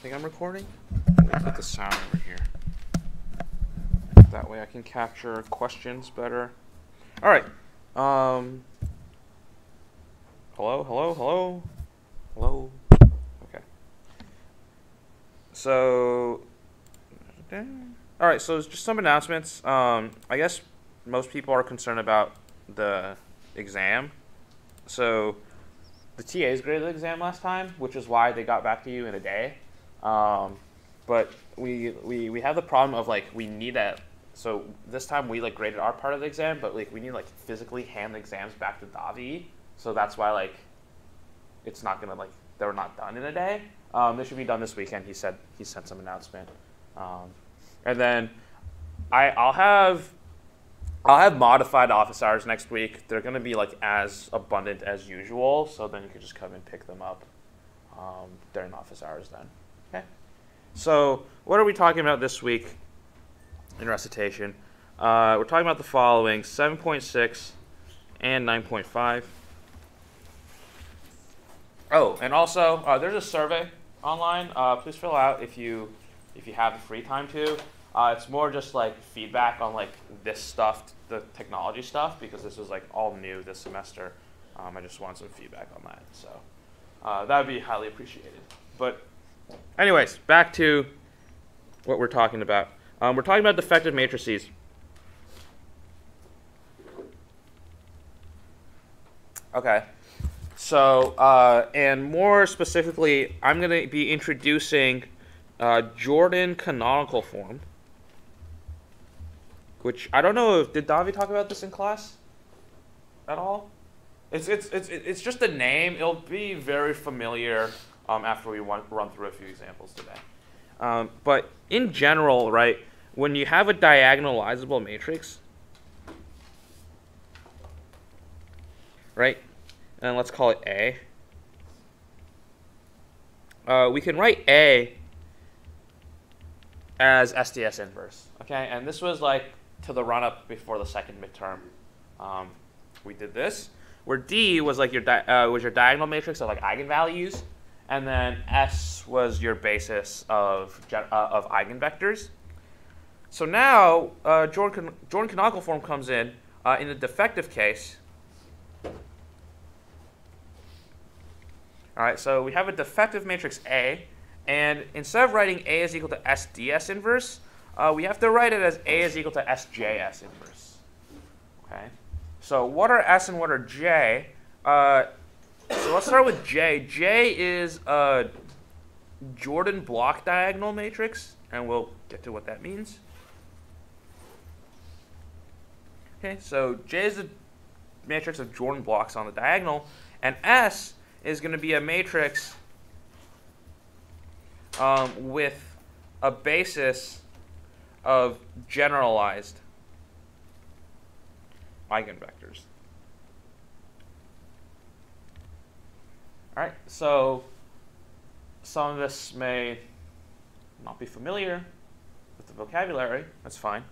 think I'm recording. Let me put the sound over here. That way I can capture questions better. All right. Hello. Okay. So, all right. So just some announcements. I guess most people are concerned about the exam. So the TAs graded the exam last time, which is why they got back to you in a day. But we have the problem of like we need that. So this time we like graded our part of the exam, but like we need like physically hand the exams back to Davi. So that's why like it's not gonna like they're not done in a day. They should be done this weekend. He said he sent some announcement. And then I'll have modified office hours next week. They're gonna be like as abundant as usual. So then you can just come and pick them up during office hours then. Okay. So what are we talking about this week in recitation? We're talking about the following: 7.6 and 9.5. Oh, and also there's a survey online. Please fill out if you have the free time to. It's more just like feedback on like this stuff, the technology stuff, because this is like all new this semester. I just want some feedback on that. So that would be highly appreciated. But anyways, back to what we're talking about. We're talking about defective matrices. Okay. So, and more specifically, I'm going to be introducing Jordan canonical form, which I don't know if, did Davi talk about this in class at all? It's just a name. It'll be very familiar after we run through a few examples today. But in general, right, when you have a diagonalizable matrix, right, and let's call it A, we can write A as SDS inverse, okay? And this was like to the run-up before the second midterm. We did this, where D was like your diagonal matrix of like eigenvalues, and then S was your basis of eigenvectors. So now Jordan canonical form comes in the defective case. All right, so we have a defective matrix A, and instead of writing A is equal to SDS inverse, we have to write it as A is equal to SJS inverse. Okay, so what are S and what are J? So let's start with J. J is a Jordan block diagonal matrix, and we'll get to what that means. Okay, so J is a matrix of Jordan blocks on the diagonal, and S is going to be a matrix with a basis of generalized eigenvectors. All right, so some of this may not be familiar with the vocabulary. That's fine.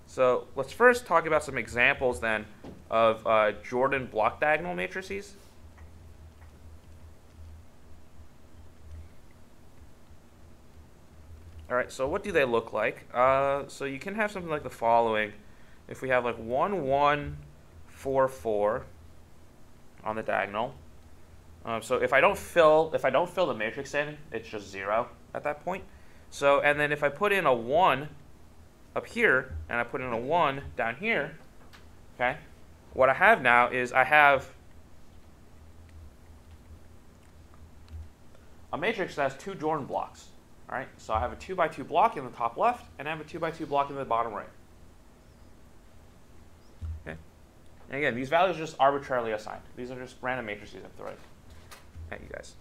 So let's first talk about some examples then of Jordan block diagonal matrices. All right, so what do they look like? So you can have something like the following. If we have like 1, 1, 4, 4 on the diagonal. So if I don't fill the matrix in, it's just 0 at that point. So and then if I put in a 1 up here and I put in a 1 down here, okay, what I have now is I have a matrix that has 2 Jordan blocks. All right, so I have a 2 by 2 block in the top left, and I have a 2 by 2 block in the bottom right. Okay, and again, these values are just arbitrarily assigned. These are just random matrices I'm throwing at you guys.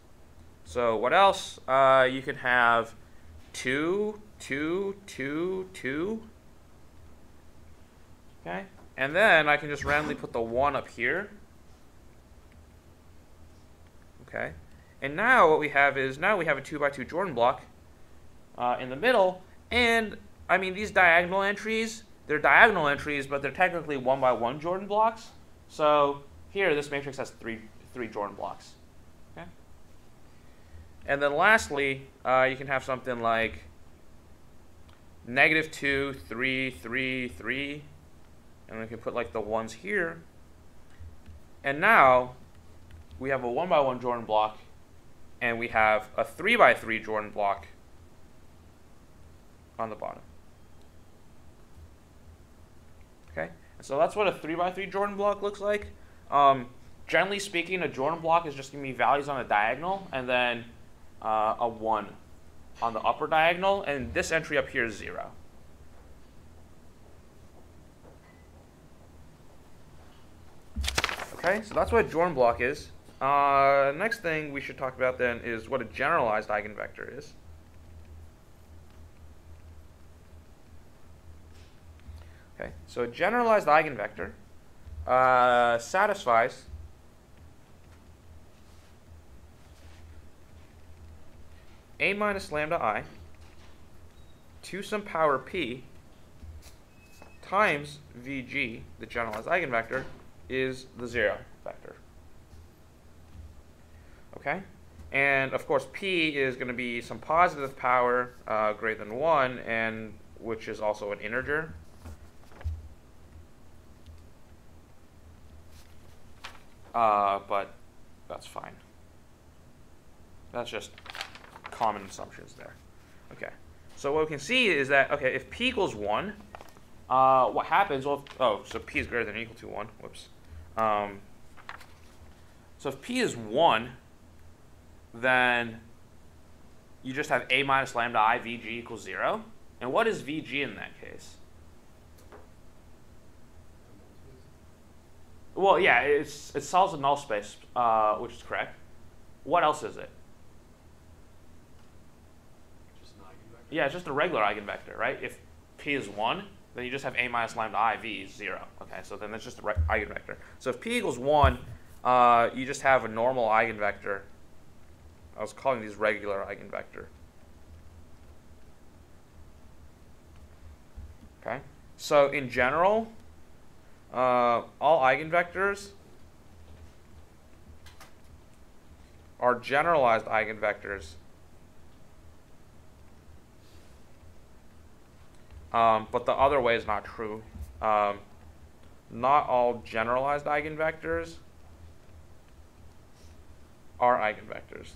So what else? You can have 2, 2, 2, 2. Okay, and then I can just randomly put the 1 up here. Okay, and now what we have is we have a 2 by 2 Jordan block in the middle, and I mean these diagonal entries, they're diagonal entries, but they're technically 1 by 1 Jordan blocks. So here, this matrix has three Jordan blocks. Okay. And then lastly, you can have something like -2, 3, 3, 3. And we can put like the 1s here. And now we have a 1x1 Jordan block, and we have a 3x3 Jordan block on the bottom. Okay, so that's what a 3x3 Jordan block looks like. Generally speaking, a Jordan block is just going to be values on a diagonal, and then a 1 on the upper diagonal, and this entry up here is 0. Okay, so that's what a Jordan block is. Next thing we should talk about then is what a generalized eigenvector is. Okay, so a generalized eigenvector satisfies a minus lambda I to some power p times Vg, the generalized eigenvector, is the 0 vector. Okay? And of course p is going to be some positive power greater than 1, and which is also an integer. But that's fine. That's just common assumptions there. Okay. So what we can see is that, okay, if p equals 1, what happens, well, so p is greater than or equal to 1. Whoops. So if p is 1, then you just have a minus lambda I Vg equals 0. And what is Vg in that case? Well, yeah, it solves a null space, which is correct. What else is it? Just an eigenvector? Yeah, it's just a regular eigenvector, right? If p is 1, then you just have a minus lambda I v is 0. Okay, so then that's just an eigenvector. So if p equals 1, you just have a normal eigenvector. I was calling these regular eigenvector. Okay, so in general, all eigenvectors are generalized eigenvectors. But the other way is not true. Not all generalized eigenvectors are eigenvectors.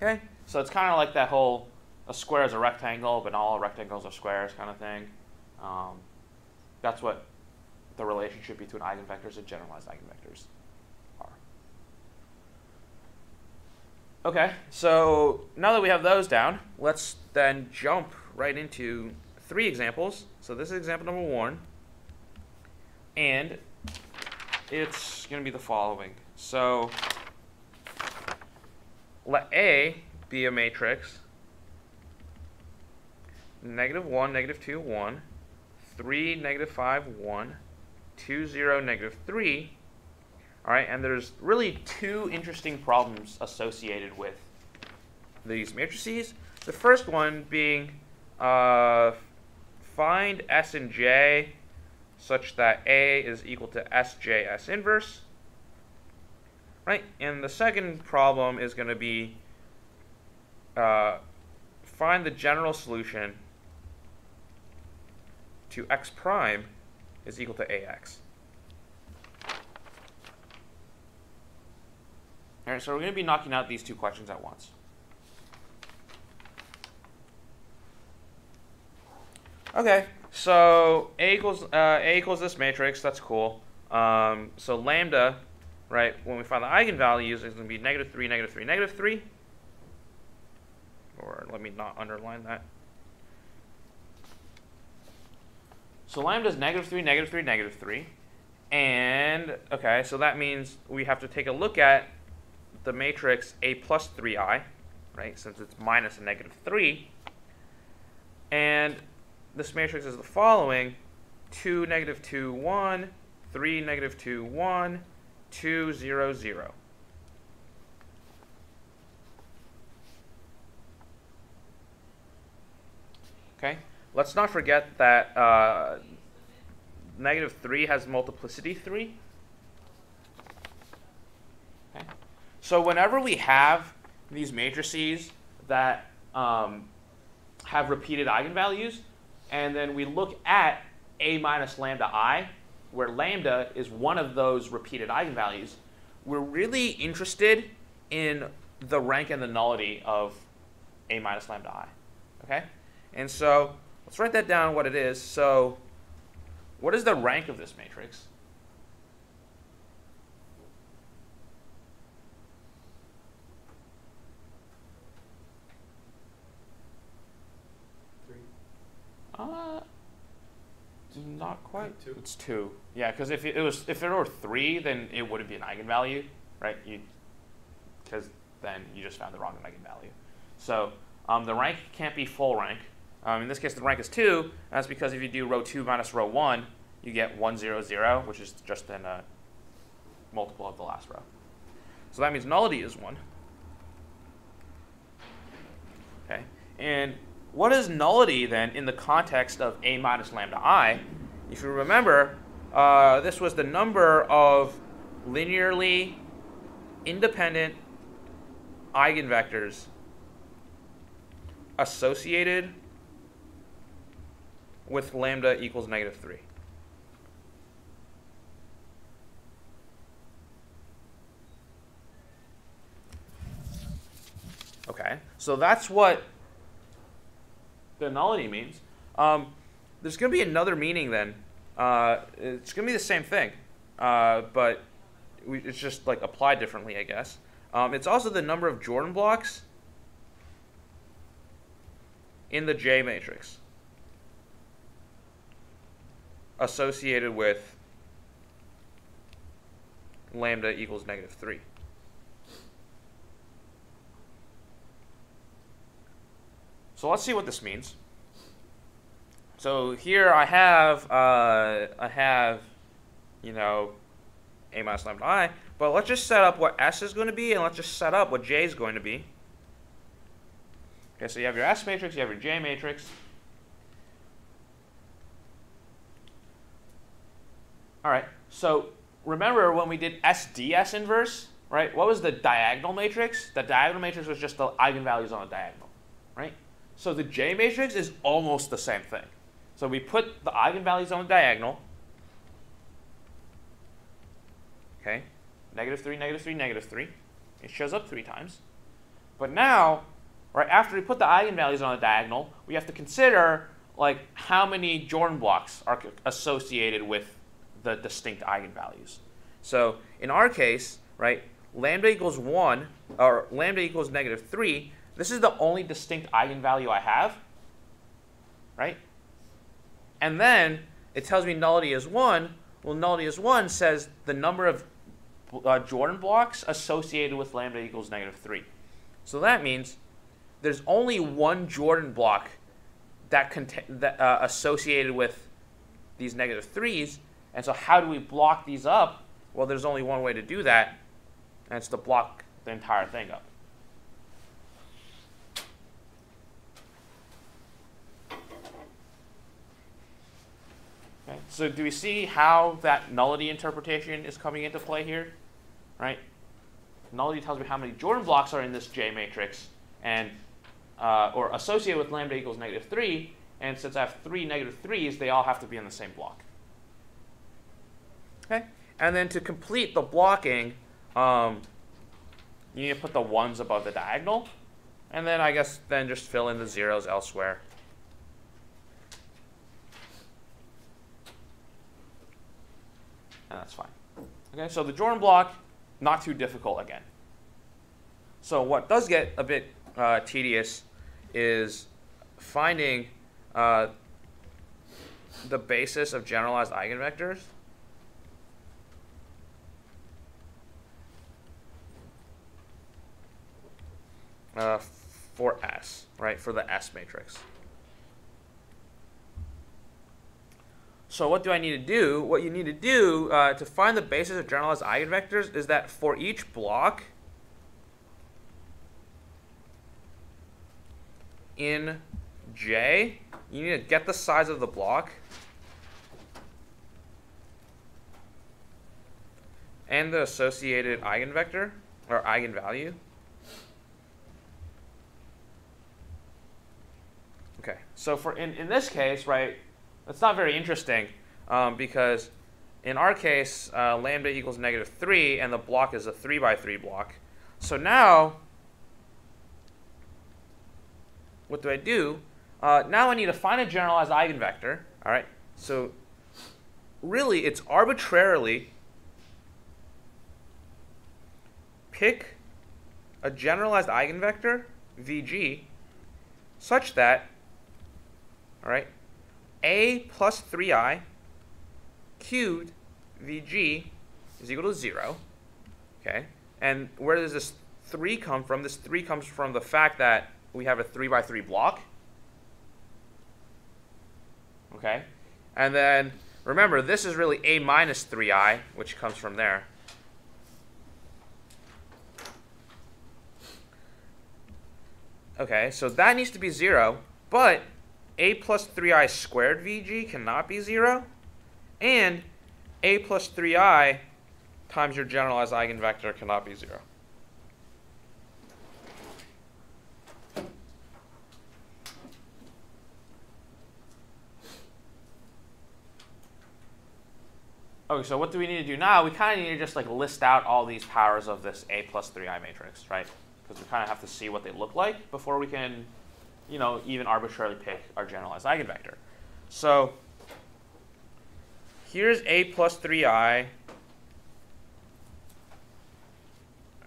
Okay, so it's kind of like that whole a square is a rectangle, but not all rectangles are squares kind of thing. That's what the relationship between eigenvectors and generalized eigenvectors are. Okay, so now that we have those down, let's then jump right into 3 examples. So this is example number 1, and it's going to be the following. So let A be a matrix -1, -2, 1, 3, -5, 1, 2, 0, -3. All right, and there's really 2 interesting problems associated with these matrices. The first one being find S and J such that A is equal to Sj S inverse. Right, and the second problem is going to be find the general solution to x prime is equal to ax. All right, so we're going to be knocking out these 2 questions at once. Okay, so A equals this matrix. That's cool. So lambda, right, when we find the eigenvalues, is going to be -3, -3, -3. Or let me not underline that. So lambda is -3, -3, -3. And, okay, so that means we have to take a look at the matrix A plus 3i, right, since it's minus a -3. And this matrix is the following: 2, -2, 1, 3, -2, 1, 2, 0, 0. Okay, let's not forget that -3 has multiplicity 3. Okay, so whenever we have these matrices that have repeated eigenvalues, and then we look at A minus lambda I, where lambda is one of those repeated eigenvalues, we're really interested in the rank and the nullity of A minus lambda I. Okay? And so let's write that down, what it is. So what is the rank of this matrix? Not quite. 2. It's 2. Yeah, because if there were 3, then it wouldn't be an eigenvalue, right? Because then you just found the wrong eigenvalue. So the rank can't be full rank. In this case, the rank is 2. That's because if you do row 2 minus row 1, you get 1, 0, 0, which is just then a multiple of the last row. So that means nullity is 1. Okay, and what is nullity then in the context of A minus lambda I? If you remember, this was the number of linearly independent eigenvectors associated with lambda equals -3. Okay, so that's what the nullity means. There's going to be another meaning then. It's going to be the same thing, but it's just like applied differently, I guess. It's also the number of Jordan blocks in the J matrix associated with lambda equals -3. So let's see what this means. So here I have, you know, A minus lambda I, but let's just set up what S is going to be, and let's just set up what J is going to be. Okay, so you have your S matrix, you have your J matrix. All right, so remember when we did SDS inverse, right? What was the diagonal matrix? The diagonal matrix was just the eigenvalues on a diagonal, right? So the J matrix is almost the same thing. So we put the eigenvalues on the diagonal. Okay, -3, -3, -3. It shows up 3 times. But now, right after we put the eigenvalues on the diagonal, we have to consider like how many Jordan blocks are associated with the distinct eigenvalues. So in our case, right, lambda equals 1 or lambda equals -3. This is the only distinct eigenvalue I have, right? And then it tells me nullity is 1. Well, nullity is 1 says the number of Jordan blocks associated with lambda equals -3. So that means there's only one Jordan block that associated with these -3s. And so how do we block these up? Well, there's only one way to do that, and it's to block the entire thing up. Okay, so do we see how that nullity interpretation is coming into play here? Right? Nullity tells me how many Jordan blocks are in this J matrix, and or associated with lambda equals -3. And since I have 3 -3s, they all have to be in the same block. Okay, and then to complete the blocking, you need to put the 1s above the diagonal, and then I guess then just fill in the 0s elsewhere. And that's fine. Okay, so the Jordan block, not too difficult again. So what does get a bit tedious is finding the basis of generalized eigenvectors. For S, right, for the S matrix. So what do I need to do? What you need to do to find the basis of generalized eigenvectors is that for each block in J, you need to get the size of the block and the associated eigenvector or eigenvalue. Okay, so for in this case, right, that's not very interesting because in our case, lambda equals -3, and the block is a 3 by 3 block. So now, what do I do? Now I need to find a generalized eigenvector. All right, so really it's arbitrarily pick a generalized eigenvector, Vg, such that, all right, a plus 3i cubed Vg is equal to 0. Okay, and where does this 3 come from? This 3 comes from the fact that we have a 3 by 3 block. Okay, and then remember, this is really a minus 3i, which comes from there. Okay, so that needs to be 0, but a plus 3i squared Vg cannot be 0, and a plus 3i times your generalized eigenvector cannot be 0. Okay, so what do we need to do now? We kind of need to just like list out all these powers of this a plus 3i matrix, right? Because we kind of have to see what they look like before we can, you know, even arbitrarily pick our generalized eigenvector. So here's a plus 3i,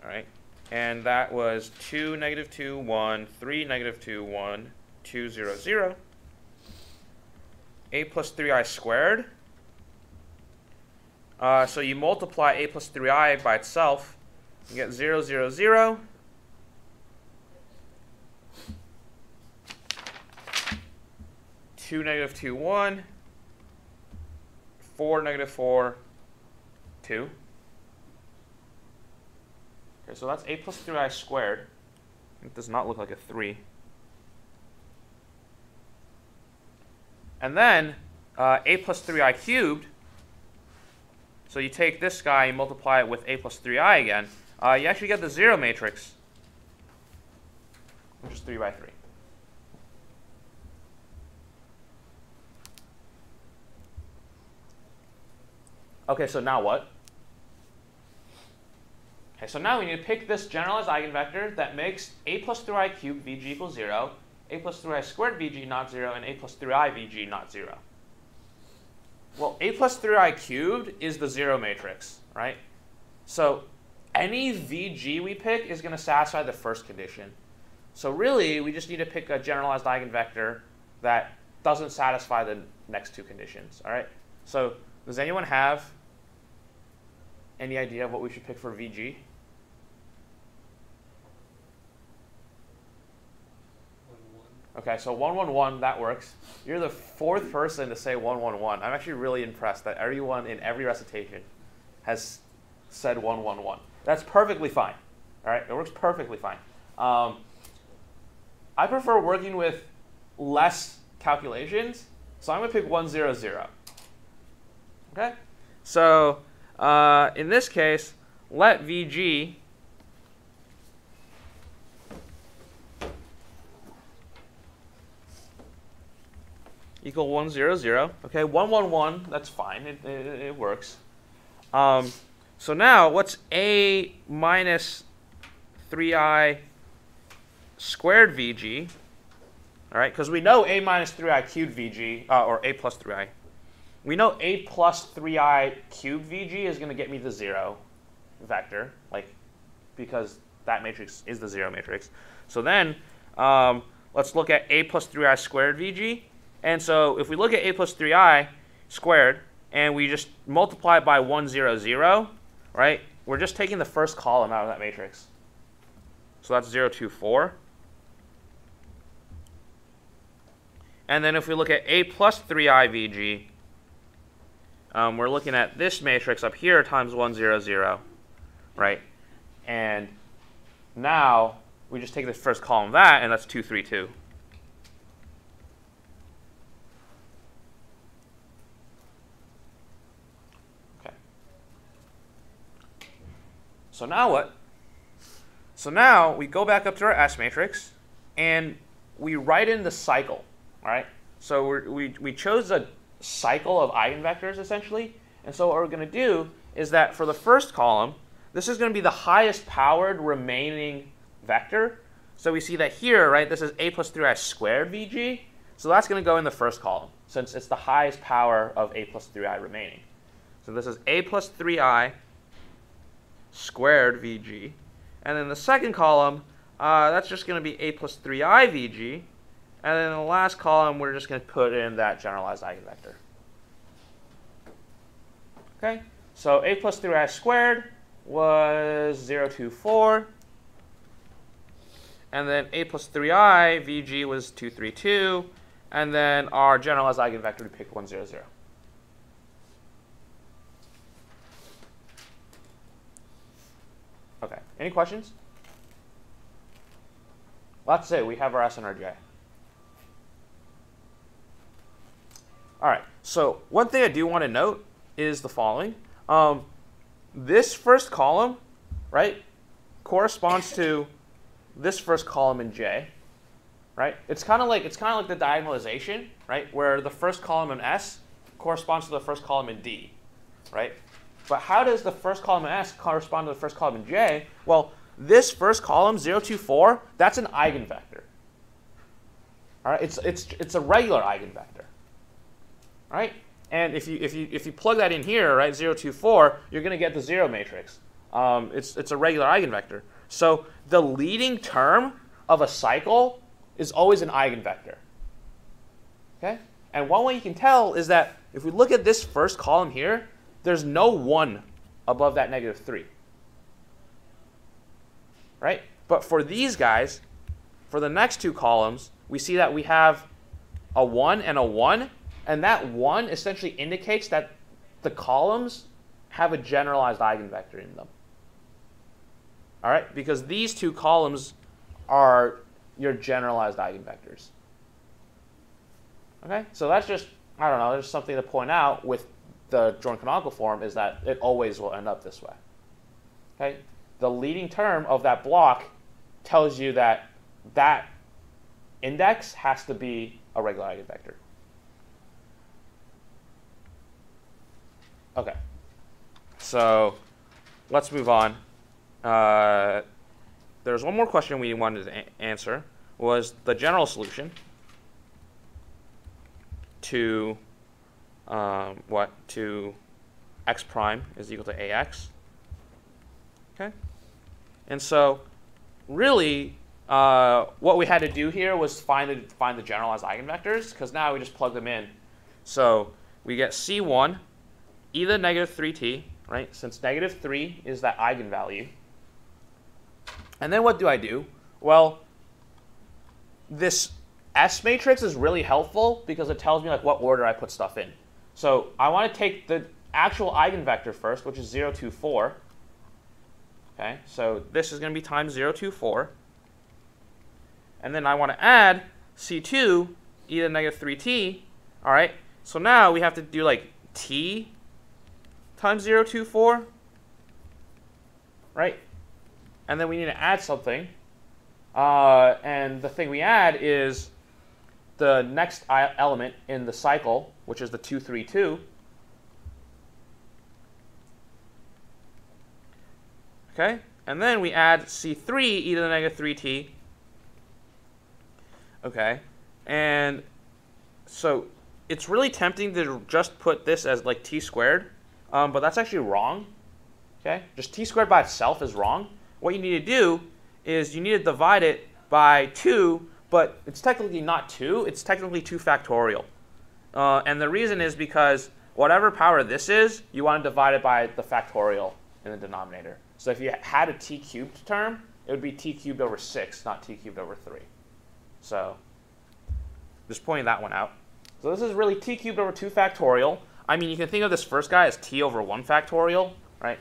all right, and that was 2, -2, 1, 3, -2, 1, 2, 0, 0. A plus 3i squared. So you multiply a plus 3i by itself, you get 0, 0, 0. Two, -2, 1. 4, -4, 2. Okay, so that's a plus 3i squared. It does not look like a 3. And then a plus 3i cubed. So you take this guy and multiply it with a plus 3i again. You actually get the 0 matrix, which is 3 by 3. Okay, so now what? Okay, so now we need to pick this generalized eigenvector that makes a plus 3i cubed Vg equals 0, a plus 3i squared Vg not 0, and a plus 3i Vg not 0. Well, a plus 3i cubed is the 0 matrix, right? So any Vg we pick is going to satisfy the first condition. So really, we just need to pick a generalized eigenvector that doesn't satisfy the next two conditions, all right? So does anyone have any idea of what we should pick for Vg? Okay, so 1, 1, 1, that works. You're the fourth person to say 1, 1, 1. I'm actually really impressed that everyone in every recitation has said 1, 1, 1. That's perfectly fine. All right, it works perfectly fine. I prefer working with less calculations, so I'm going to pick 1, 0, 0. Okay, so in this case, let Vg equal 1, 0, 0. Okay, 1, 1, 1, that's fine. It works. So now, what's a minus 3i squared Vg? All right, because we know a minus 3i cubed Vg, or a plus 3i. We know a plus 3i cubed Vg is going to get me the 0 vector, like, because that matrix is the 0 matrix. So then, let's look at a plus 3i squared Vg. And so if we look at a plus 3i squared, and we just multiply it by 1, 0, 0, right, we're just taking the first column out of that matrix. So that's 0, 2, 4. And then if we look at a plus 3i Vg, we're looking at this matrix up here times 1, 0, 0, right? And now we just take the first column of that, and that's 2, 3, 2. So now what? So now we go back up to our S matrix, and we write in the cycle. All right. So we chose a cycle of eigenvectors essentially, and so what we're going to do is that for the first column, this is going to be the highest powered remaining vector. So we see that here, right? This is a plus 3i squared vg. So that's going to go in the first column since it's the highest power of a plus 3i remaining. So this is a plus 3i squared vg. And then the second column, that's just going to be a plus 3i vg. And then in the last column, we're just going to put in that generalized eigenvector. Okay, so a plus 3i squared was 0, 2, 4. And then a plus 3i vg was 2, 3, 2. And then our generalized eigenvector, we pick 1, 0, 0. Okay, any questions? Well, that's it. We have our S and our J. All right, so one thing I do want to note is the following. This first column, right, corresponds to this first column in J, right? It's kind of like the diagonalization, right, where the first column in S corresponds to the first column in D, right? But how does the first column in S correspond to the first column in J? Well, this first column, 0, 2, 4, that's an eigenvector. All right, it's a regular eigenvector. All right, and if you plug that in here, right, 0, 2, 4, you're going to get the 0 matrix. It's a regular eigenvector. So the leading term of a cycle is always an eigenvector. Okay, and one way you can tell is that if we look at this first column here, there's no 1 above that negative 3. Right? But for these guys, for the next two columns, we see that we have a 1 and a 1. And that 1 essentially indicates that the columns have a generalized eigenvector in them. All right? Because these two columns are your generalized eigenvectors. Okay? So that's just, I don't know, there's something to point out with the joint canonical form is that it always will end up this way. Okay? The leading term of that block tells you that that index has to be a regular eigenvector. Okay, so let's move on. There's one more question we wanted to answer, was the general solution to to x prime is equal to ax. Okay, and so really what we had to do here was find the generalized eigenvectors, because now we just plug them in. So we get C1 e to the negative 3t, right? Since negative 3 is that eigenvalue. And then what do I do? Well, this S matrix is really helpful because it tells me like what order I put stuff in. So I want to take the actual eigenvector first, which is 0, 2, 4. Okay, so this is going to be times 0, 2, 4. And then I want to add C2 e to the negative 3t. All right, so now we have to do like t times 0, 2, 4, right? And then we need to add something. And the thing we add is the next element in the cycle, which is the 2, 3, 2. Okay, and then we add C3 e to the negative 3t. Okay, and so it's really tempting to just put this as like t squared. But that's actually wrong. Okay, just t squared by itself is wrong. What you need to do is you need to divide it by 2, but it's technically not 2. It's technically 2 factorial. And the reason is because whatever power this is, you want to divide it by the factorial in the denominator. So if you had a t cubed term, it would be t cubed over 6, not t cubed over 3. So just pointing that one out. So this is really t cubed over 2 factorial. I mean, you can think of this first guy as t over 1 factorial, right?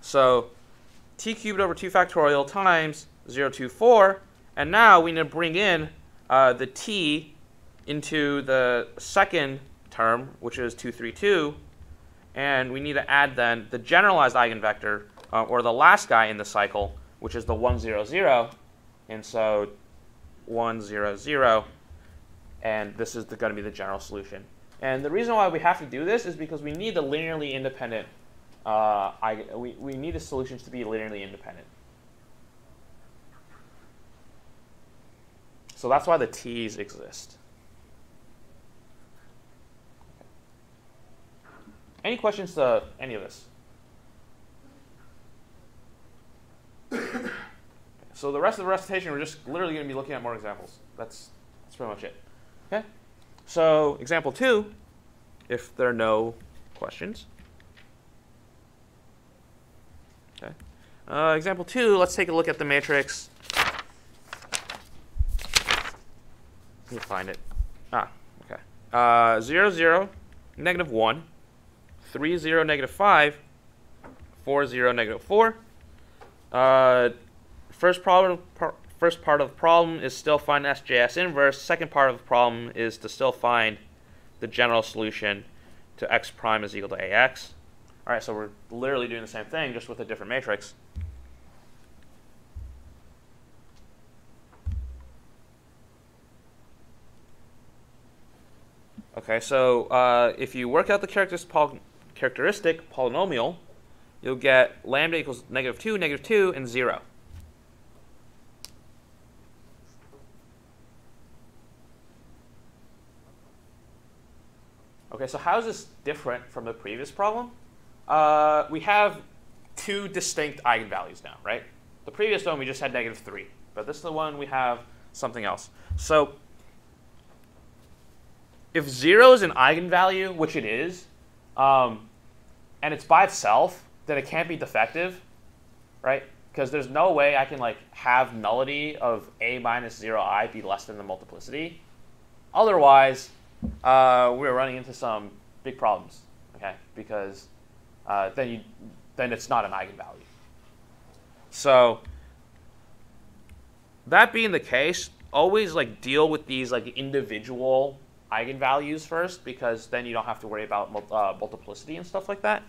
So t cubed over 2 factorial times 0, 2, 4. And now we need to bring in the t into the second term, which is 2, 3, 2. And we need to add then the generalized eigenvector, or the last guy in the cycle, which is the 1, 0, 0. And so 1, 0, 0. And this is going to be the general solution. And the reason why we have to do this is because we need the linearly independent. We need the solutions to be linearly independent. So that's why the T's exist. Any questions to any of this? So the rest of the recitation, we're just literally going to be looking at more examples. That's pretty much it. Okay. So example 2, if there are no questions. Okay. Example 2, let's take a look at the matrix. Let me find it. Okay. 0, 0, negative 1, 3, 0, negative 5, 4, 0, negative 4. First part of the problem is still find SJS inverse. Second part of the problem is to still find the general solution to x prime is equal to ax. All right, so we're literally doing the same thing, just with a different matrix. Okay, so if you work out the characteristic polynomial, you'll get lambda equals negative 2, and 0. Okay, so how is this different from the previous problem? We have two distinct eigenvalues now, right? The previous one we just had negative 3, but this is the one we have something else. So if 0 is an eigenvalue, which it is, and it's by itself, then it can't be defective, right? Because there's no way I can have nullity of a minus 0I be less than the multiplicity. Otherwise, we're running into some big problems, okay? Because then it's not an eigenvalue. So that being the case, always deal with these individual eigenvalues first, because then you don't have to worry about multiplicity and stuff like that.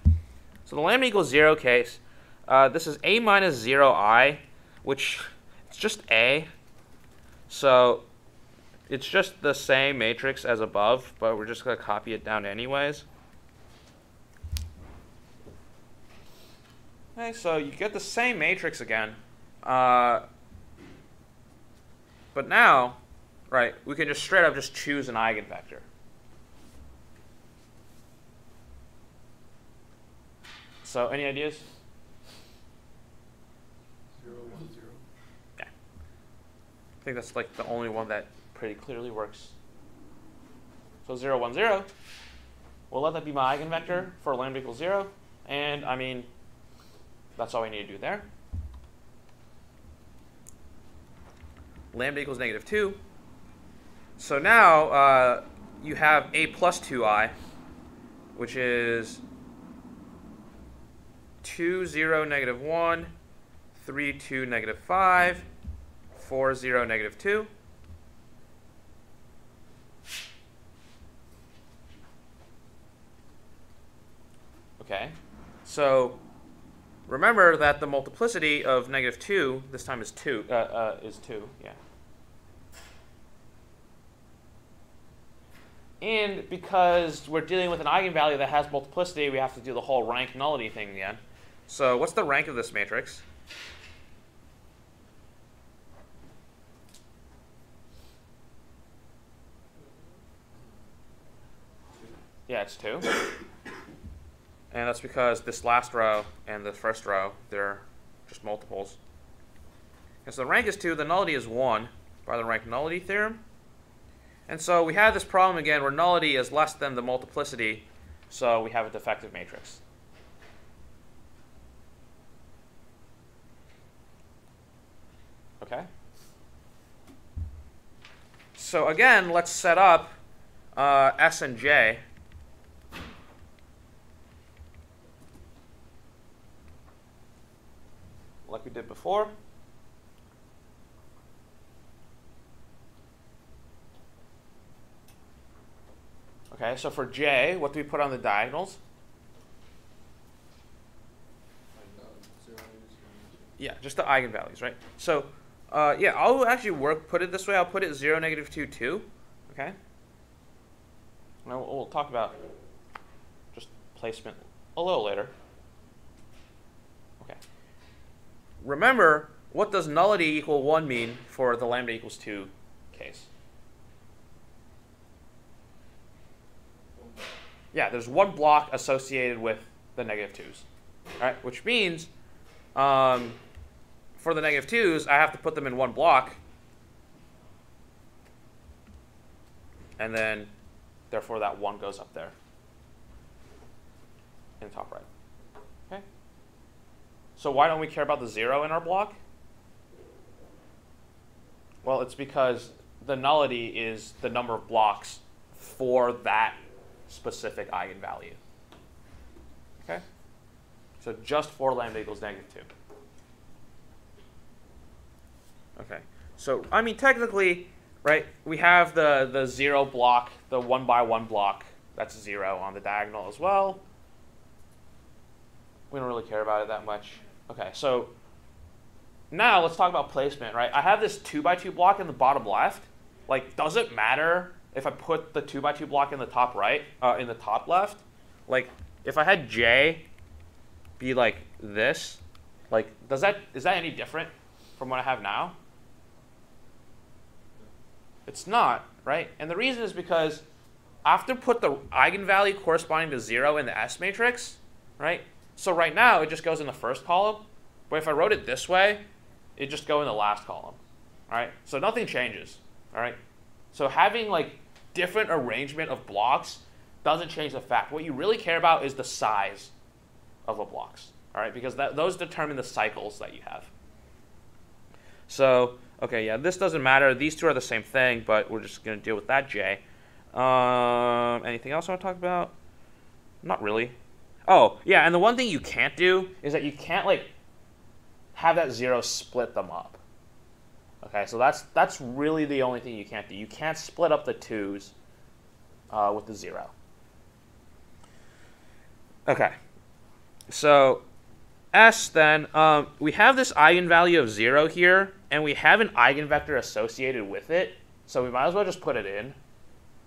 So the lambda equals 0 case, this is a minus 0I, which it's just a. So it's just the same matrix as above, but we're just going to copy it down anyways. Okay, so you get the same matrix again. But now, right, we can just straight up just choose an eigenvector. So any ideas? 0, 1, 0. Yeah. I think that's the only one that pretty clearly works. So 0, 1, 0. We'll let that be my eigenvector for lambda equals 0. And I mean, that's all we need to do there. Lambda equals negative 2. So now you have a plus 2I, which is 2, 0, negative 1, 3, 2, negative 5, 4, 0, negative 2. Okay, so remember that the multiplicity of negative 2 this time is 2, yeah. And because we're dealing with an eigenvalue that has multiplicity, we have to do the whole rank nullity thing again. So what's the rank of this matrix? Yeah, it's 2. And that's because this last row and the first row, they're just multiples. And so the rank is 2, the nullity is 1 by the rank nullity theorem. And so we have this problem again where nullity is less than the multiplicity, so we have a defective matrix. Okay? So again, let's set up S and J. Like we did before. Okay, so for J, what do we put on the diagonals? Yeah, just the eigenvalues, right? So Yeah, I'll actually put it this way. I'll put it 0, -2, 2. Okay? Now we'll talk about just placement a little later. Okay. Remember, what does nullity equal 1 mean for the lambda equals 2 case? Yeah, there's one block associated with the -2's. All right, which means for the -2's, I have to put them in one block. And then, therefore, that 1 goes up there in the top right. Okay? So why don't we care about the 0 in our block? Well, it's because the nullity is the number of blocks for that specific eigenvalue. Okay? So just for lambda equals -2. Okay. So, I mean, technically, right, we have the 0 block, the 1 by 1 block. That's 0 on the diagonal as well. We don't really care about it that much. Okay, so now let's talk about placement, right? I have this 2 by 2 block in the bottom left. Like, does it matter if I put the 2 by 2 block in the top right, in the top left? Like, if I had J be like this, like, is that any different from what I have now? It's not, right? And the reason is because I have to put the eigenvalue corresponding to 0 in the S matrix, right? So right now, it just goes in the first column. But if I wrote it this way, it'd just go in the last column, all right? So nothing changes, all right? So having, like, different arrangement of blocks doesn't change the fact. What you really care about is the size of the blocks, all right? Because those determine the cycles that you have. So, okay, yeah, this doesn't matter. These two are the same thing, but we're just going to deal with that J. Anything else I want to talk about? Not really. Oh, yeah, and the one thing you can't do is that you can't, like, have that 0 split them up. Okay, so that's really the only thing you can't do. You can't split up the 2's with the 0. Okay, so S then, we have this eigenvalue of 0 here, and we have an eigenvector associated with it, so we might as well just put it in.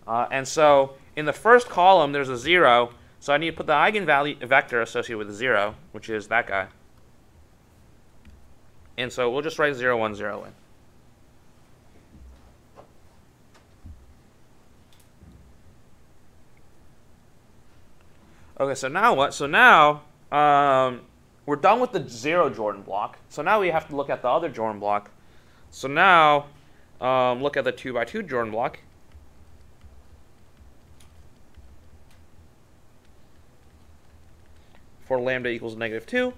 And so in the first column, there's a 0, so I need to put the eigenvalue vector associated with the 0, which is that guy. And so we'll just write 0, 1, 0 in. Okay, so now what? So now we're done with the 0 Jordan block. So now we have to look at the other Jordan block. So now look at the 2 by 2 Jordan block. For lambda equals -2.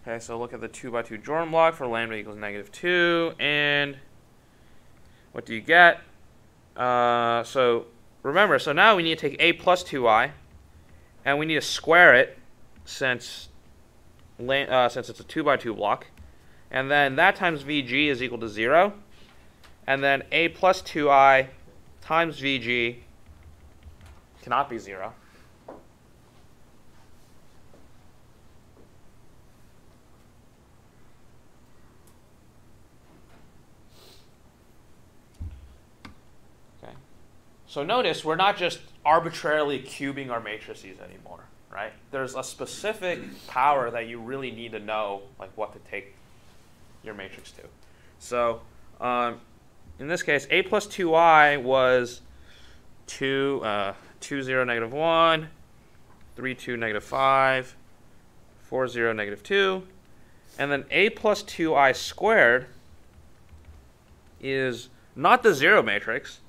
Okay, so look at the 2 by 2 Jordan block for lambda equals -2, and what do you get? So remember, so now we need to take a plus 2i, and we need to square it since it's a 2 by 2 block, and then that times VG is equal to 0, and then a plus 2i times VG cannot be 0. So notice we're not just arbitrarily cubing our matrices anymore, right? There's a specific power that you really need to know, like what to take your matrix to. So in this case, a plus 2i was 2, 2, 0, -1, 3, 2, -5, 4, 0, -2. And then a plus 2i squared is not the 0 matrix,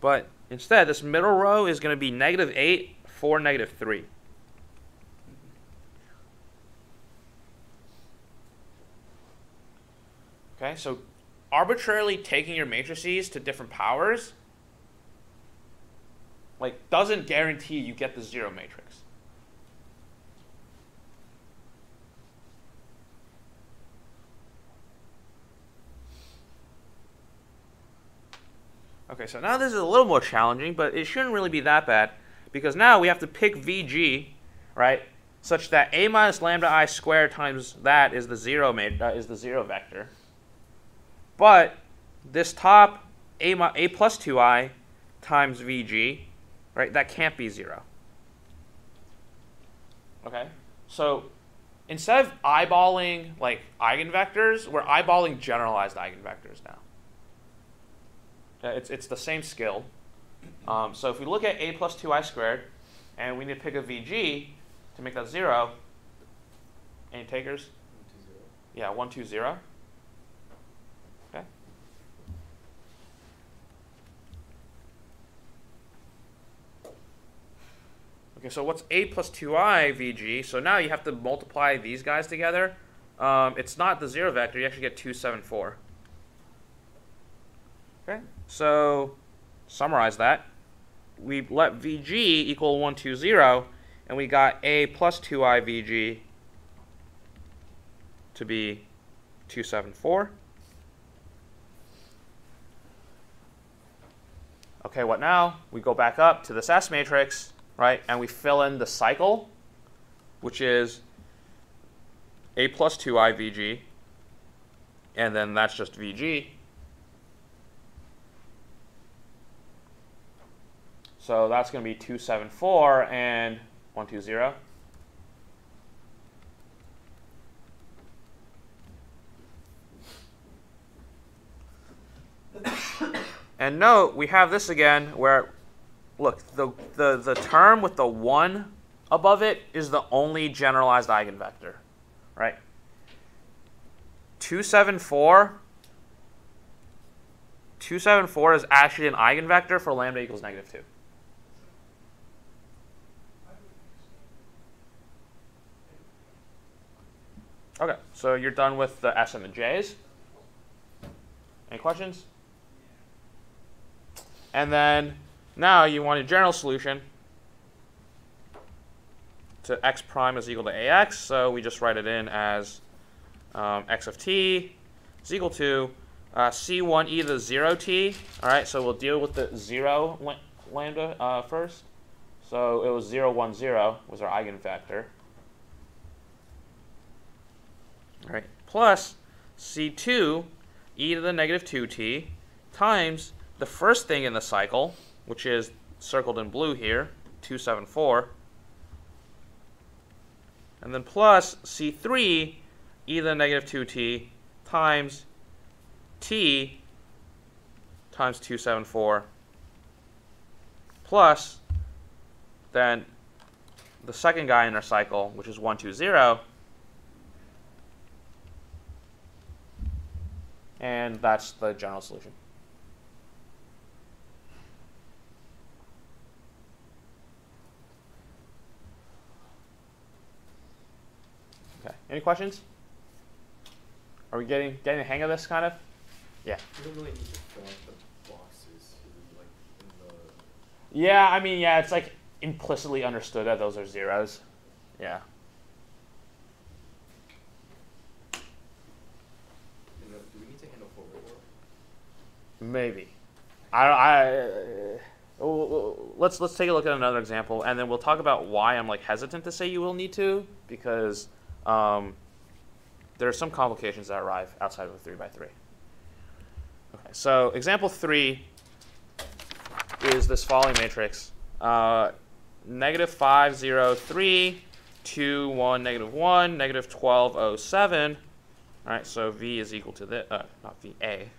but instead, this middle row is going to be -8, 4, -3. Okay, so arbitrarily taking your matrices to different powers, like, doesn't guarantee you get the 0 matrix. Okay, so now this is a little more challenging, but it shouldn't really be that bad, because now we have to pick VG, right, such that a minus lambda I squared times that is the zero vector. But this top a plus 2i times VG, right, that can't be 0. Okay, so instead of eyeballing like eigenvectors, we're eyeballing generalized eigenvectors now. It's the same skill. So if we look at a plus 2i squared, and we need to pick a VG to make that 0, any takers? 1, 2, 0. Yeah, 1, 2, 0. Okay. Okay, so what's a plus 2i VG? So now you have to multiply these guys together. It's not the 0 vector. You actually get 2, 7, 4. Okay, so summarize that. We let VG equal 1, 2, 0, and we got a plus 2i VG to be 2, 7, 4. Okay, what now? We go back up to this S matrix, right, and we fill in the cycle, which is a plus 2i VG, and then that's just VG. So that's going to be 2, 7, 4 and 1, 2, 0. And note, we have this again where, look, the term with the 1 above it is the only generalized eigenvector, right? 274 is actually an eigenvector for lambda equals -2. Okay, so you're done with the S and the J's. Any questions? And then now you want a general solution to x prime is equal to ax. So we just write it in as x of t is equal to c1e to the 0t. All right, so we'll deal with the 0 lambda first. So it was 0, 1, 0 was our eigenvector. All right, plus c2 e to the -2t times the first thing in the cycle, which is circled in blue here, 2, 7, 4, and then plus c3 e to the -2t times t times 2, 7, 4, plus then the second guy in our cycle, which is 1, 2, 0, and that's the general solution. Okay. Any questions? Are we getting the hang of this kind of? Yeah. You don't really need to fill out the boxes, like in the. Yeah, I mean, yeah, it's like implicitly understood that those are zeros. Yeah. Do we need to handle forward work? Maybe. Let's take a look at another example, and then we'll talk about why I'm like hesitant to say you will need to, because there are some complications that arrive outside of a 3x3. Okay, so example 3 is this following matrix: -5, 0, 3, 2, 1, -1, -12, 0, 7. All right, so V is equal to this, not VA.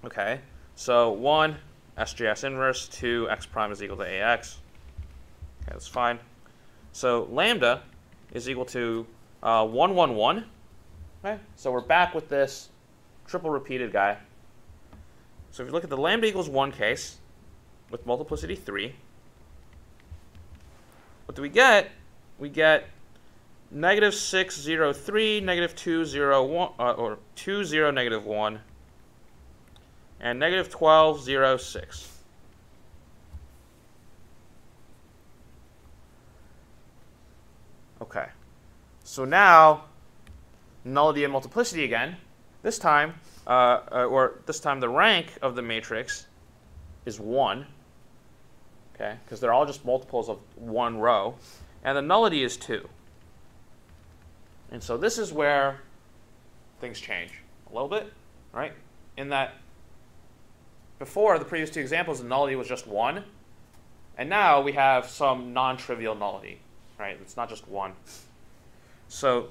Okay, so 1, SJS inverse, 2, x prime is equal to AX. Okay, that's fine. So lambda is equal to 1, 1, 1. Okay, so we're back with this triple repeated guy. So if you look at the lambda equals 1 case with multiplicity 3, what do we get? We get -6, 0, 3, -2, 0, 1, or 2, 0, -1, and -12, 0, 6. Okay, so now nullity and multiplicity again. This time, the rank of the matrix is 1. okay, because they're all just multiples of one row, and the nullity is 2. And so this is where things change a little bit, right? In that before the previous two examples, the nullity was just 1, and now we have some non-trivial nullity, right? It's not just 1. So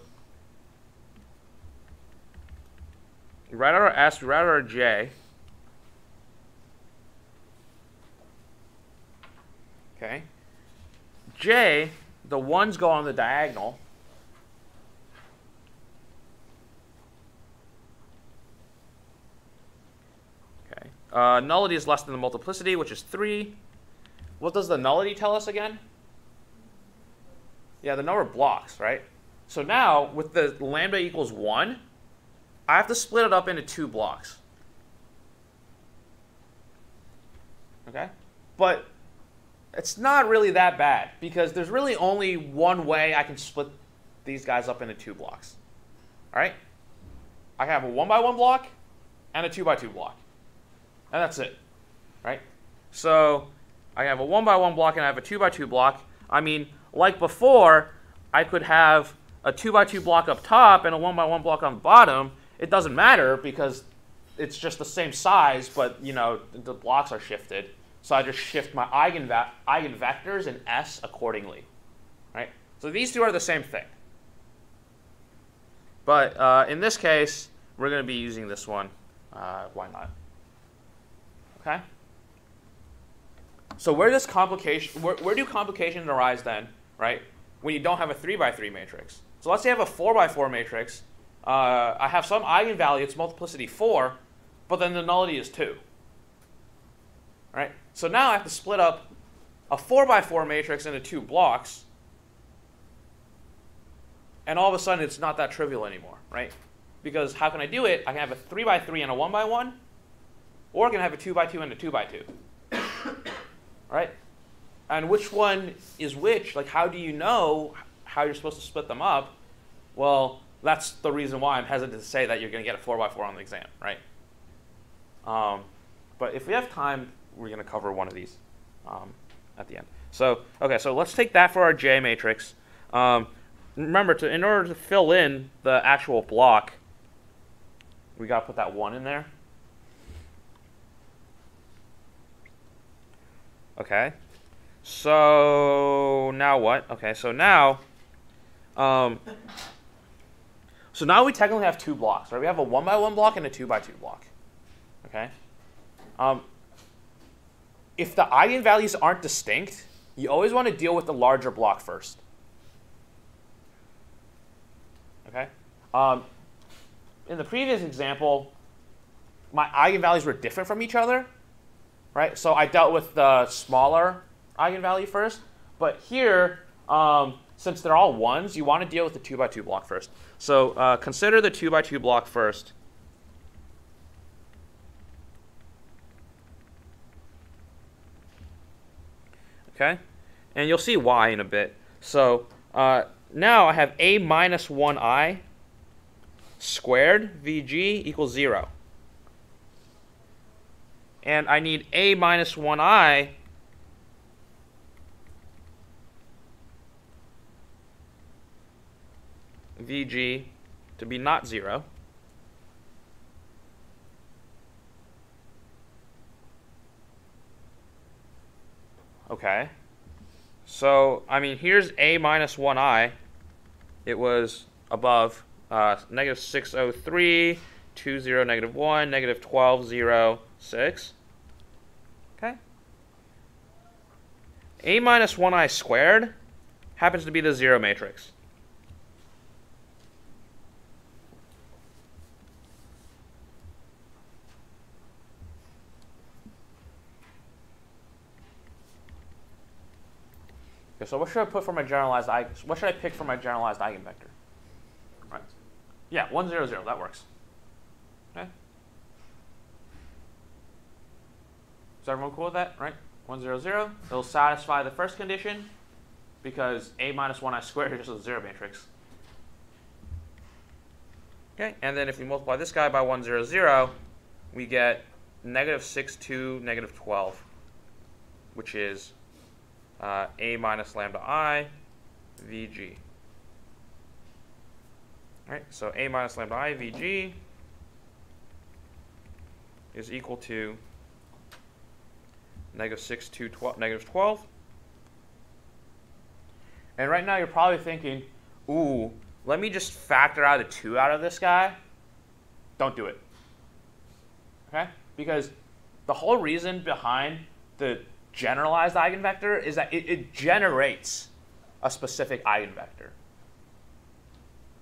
we write out our S, we write out our J. Okay. J, the 1s go on the diagonal. Okay. Nullity is less than the multiplicity, which is 3. What does the nullity tell us again? Yeah, the number of blocks, right? So now, with the lambda equals 1, I have to split it up into 2 blocks. Okay? But it's not really that bad, because there's really only one way I can split these guys up into 2 blocks. All right? I have a 1x1 block and a 2x2 block. And that's it. Right? So I have a 1x1 block and I have a 2x2 block. I mean, like before, I could have a 2x2 block up top and a 1x1 block on the bottom. It doesn't matter because it's just the same size, but you know the blocks are shifted. So I just shift my eigenvectors in S accordingly, right? So these two are the same thing. But in this case, we're going to be using this one. Why not? Okay. So where do complications arise then, right? When you don't have a 3x3 matrix. So let's say I have a 4x4 matrix. I have some eigenvalue, it's multiplicity 4, but then the nullity is 2. Right? So now I have to split up a 4x4 matrix into 2 blocks, and all of a sudden it's not that trivial anymore, right? Because how can I do it? I can have a 3x3 and a 1x1, or I can have a 2x2 and a 2x2. Right? And which one is which? Like, how do you know how you're supposed to split them up? Well, that's the reason why I'm hesitant to say that you're going to get a 4x4 on the exam, right? But if we have time, we're going to cover one of these at the end. So, okay, so let's take that for our J matrix. Remember, in order to fill in the actual block, we got to put that 1 in there. Okay. So now what? Okay, so now we technically have 2 blocks, right? We have a 1x1 block and a 2x2 block. Okay. If the eigenvalues aren't distinct, you always want to deal with the larger block first. Okay. In the previous example, my eigenvalues were different from each other, right? So I dealt with the smaller eigenvalue first. But here, since they're all 1s, you want to deal with the 2x2 block first. So consider the 2x2 block first. Okay, and you'll see why in a bit. So now I have a minus 1i squared Vg equals 0. And I need a minus 1i Vg to be not 0. Okay. So, I mean, here's a minus 1i. It was above negative 603, 20, negative 1, negative 12, 0, 6. Okay. A minus 1i squared happens to be the 0 matrix. Okay, so what should I put for my generalized what should I pick for my generalized eigenvector? Right. Yeah, 1, 0, 0. That works. Okay. Is everyone cool with that? Right? 1, 0, 0. It'll satisfy the first condition because a minus 1i squared is just a 0 matrix. Okay, and then if we multiply this guy by 1, 0, 0, we get negative 6, 2, negative 12, which is A minus lambda I Vg. All right, so A minus lambda I Vg is equal to negative 6 to negative 12. And right now you're probably thinking, ooh, let me just factor out a 2 out of this guy. Don't do it. Okay? Because the whole reason behind the generalized eigenvector is that it generates a specific eigenvector.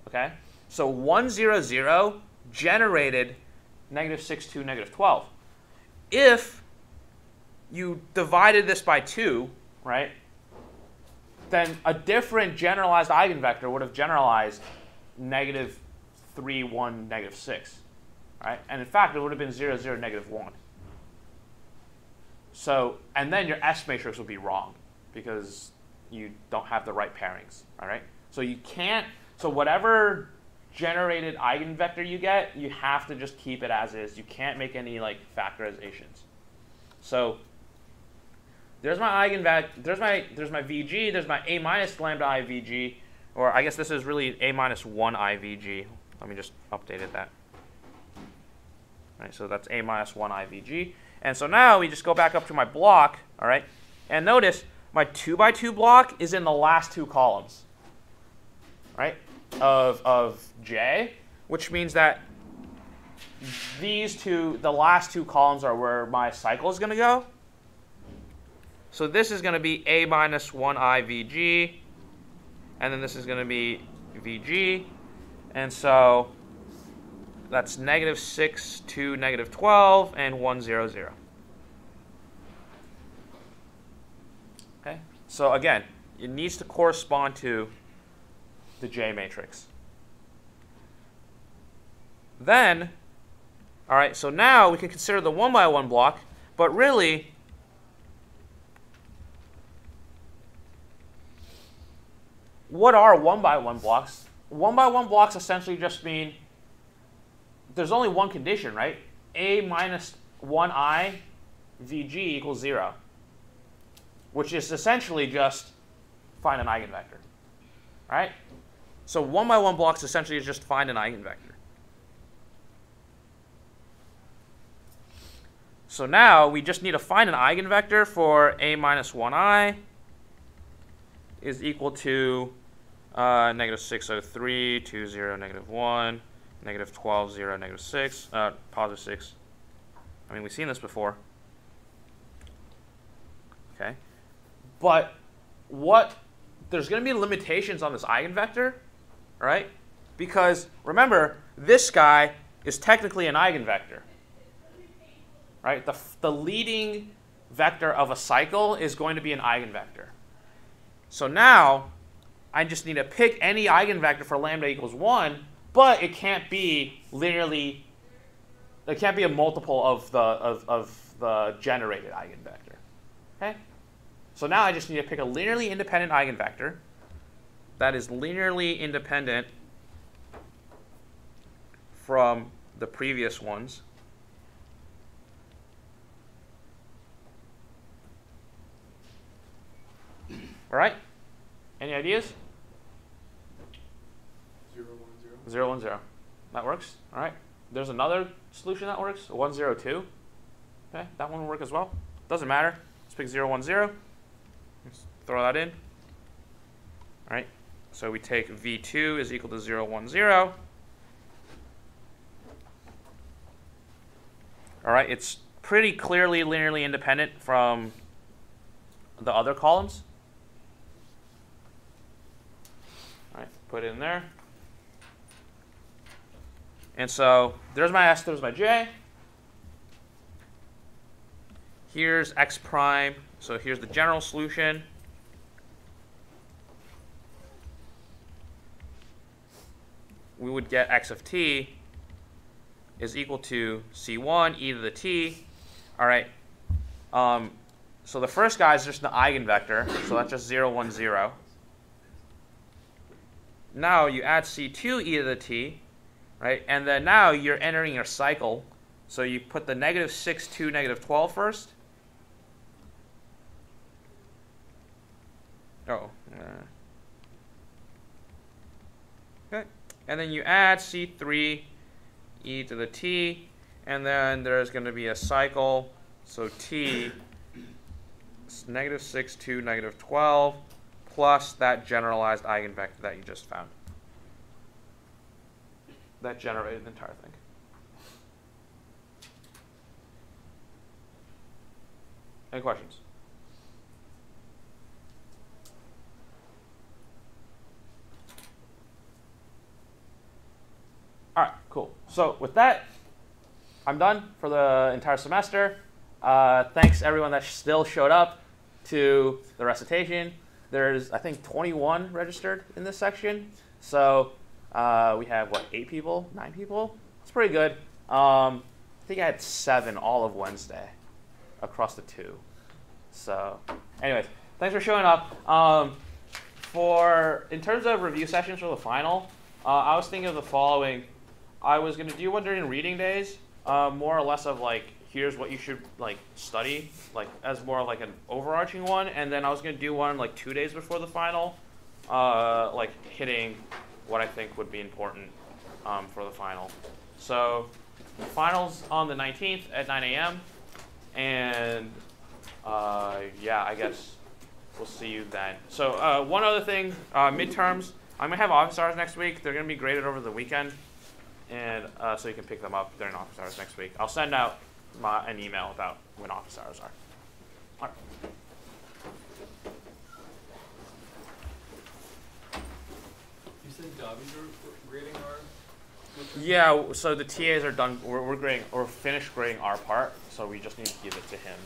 Okay? So 1, 0, 0 generated negative 6, 2, negative 12. If you divided this by 2, right, then a different generalized eigenvector would have generalized negative 3, 1, negative 6. Right? And in fact, it would have been 0, 0, negative 1. So, and then your S matrix would be wrong because you don't have the right pairings. All right? So you can't, so whatever generated eigenvector you get, you have to just keep it as is. You can't make any like factorizations. So there's my eigenvector, there's my Vg, there's my A minus lambda I Vg, or I guess this is really A minus 1 I Vg. Let me just update that. All right, so that's A minus 1 I Vg. And so now we just go back up to my block, all right? And notice my 2 by 2 block is in the last 2 columns, right, of J, which means that these two, the last 2 columns are where my cycle is going to go. So this is going to be A minus 1 I Vg, and then this is going to be Vg. And so that's negative 6 to negative 12 and 1, 0, 0. Okay? So again, it needs to correspond to the J matrix. Then, all right, so now we can consider the 1 by 1 block, but really, what are 1 by 1 blocks? 1 by 1 blocks essentially just mean there's only one condition, right? A minus 1i Vg equals 0, which is essentially just find an eigenvector, right? So 1 by 1 blocks essentially is just find an eigenvector. So now we just need to find an eigenvector for A minus 1i is equal to negative 603, 2, 0, negative 1, negative 12, 0, negative 6, positive 6. I mean, we've seen this before. Okay. But there's going to be limitations on this eigenvector, right? Because remember, this guy is technically an eigenvector, right? The leading vector of a cycle is going to be an eigenvector. So now I just need to pick any eigenvector for lambda equals 1, but it can't be linearly, it can't be a multiple of the generated eigenvector. Okay? So now I just need to pick a linearly independent eigenvector that is linearly independent from the previous ones. All right? Any ideas? 0, 1, 0. 0, 1, 0. That works. All right. There's another solution that works. 1, 0, 2. Okay, that one will work as well. Doesn't matter. Let's pick 0, 1, 0. Let's throw that in. All right. So we take V2 is equal to 0, 1, 0. All right. It's pretty clearly linearly independent from the other columns. All right. Put it in there. And so there's my S, there's my J. Here's X prime. So here's the general solution. We would get X of t is equal to C1 e to the t. All right. So the first guy is just an eigenvector. So that's just 0, 1, 0. Now you add C2 e to the t. Right? And then now you're entering your cycle. So you put the negative 6 to negative 12 first. Oh. Okay. And then you add C3 e to the t, and then there's going to be a cycle. So t is -6 to -12 plus that generalized eigenvector that you just found. That generated the entire thing. Any questions? All right, cool. So with that, I'm done for the entire semester. Thanks everyone that still showed up to the recitation. There's, I think, 21 registered in this section. So we have, what, 8 people, 9 people? It's pretty good. I think I had 7 all of Wednesday across the 2. So anyways, thanks for showing up. In terms of review sessions for the final, I was thinking of the following. I was going to do one during reading days, more or less of like, here's what you should like study, like as more like an overarching one, and then I was going to do one like 2 days before the final, like hitting what I think would be important for the final. So the final's on the 19th at 9 a.m. and yeah, I guess we'll see you then. So one other thing, midterms. I'm going to have office hours next week. They're going to be graded over the weekend, and so you can pick them up during office hours next week. I'll send out an email about when office hours are. All right. You said Dobby's are grading our midterm? Yeah, so the TAs are done. We're grading, or finished grading our part, so we just need to give it to him.